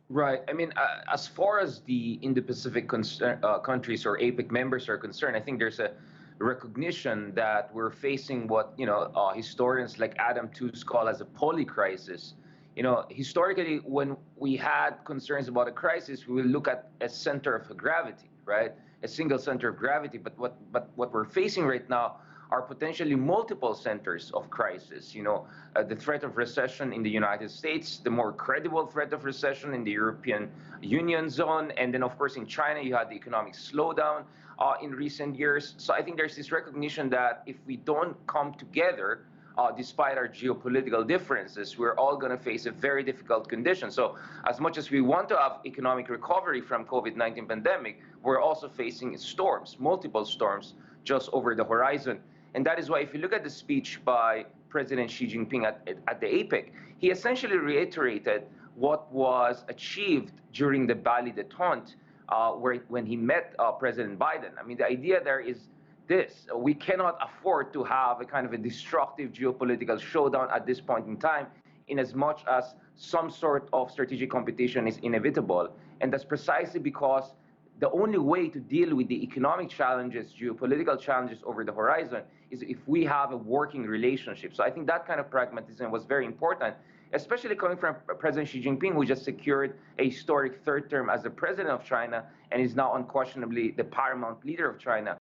Right. I mean, as far as the Indo-Pacific countries or APEC members are concerned, I think there's a recognition that we're facing what historians like Adam Tooze call as a polycrisis. Historically, when we had concerns about a crisis, we will look at a center of gravity, right? A single center of gravity. But what we're facing right now are potentially multiple centers of crisis. The threat of recession in the United States, the more credible threat of recession in the European Union zone, and then of course in China you had the economic slowdown in recent years. So I think there's this recognition that if we don't come together, despite our geopolitical differences, we're all going to face a very difficult condition. So as much as we want to have economic recovery from COVID-19 pandemic, we're also facing storms, multiple storms just over the horizon. And that is why if you look at the speech by President Xi Jinping at the APEC, he essentially reiterated what was achieved during the Bali détente, when he met President Biden. I mean, the idea there is this: we cannot afford to have a kind of a destructive geopolitical showdown at this point in time, in as much as some sort of strategic competition is inevitable. And that's precisely because the only way to deal with the economic challenges, geopolitical challenges over the horizon is if we have a working relationship. So I think that kind of pragmatism was very important, especially coming from President Xi Jinping, who just secured a historic third term as the president of China and is now unquestionably the paramount leader of China.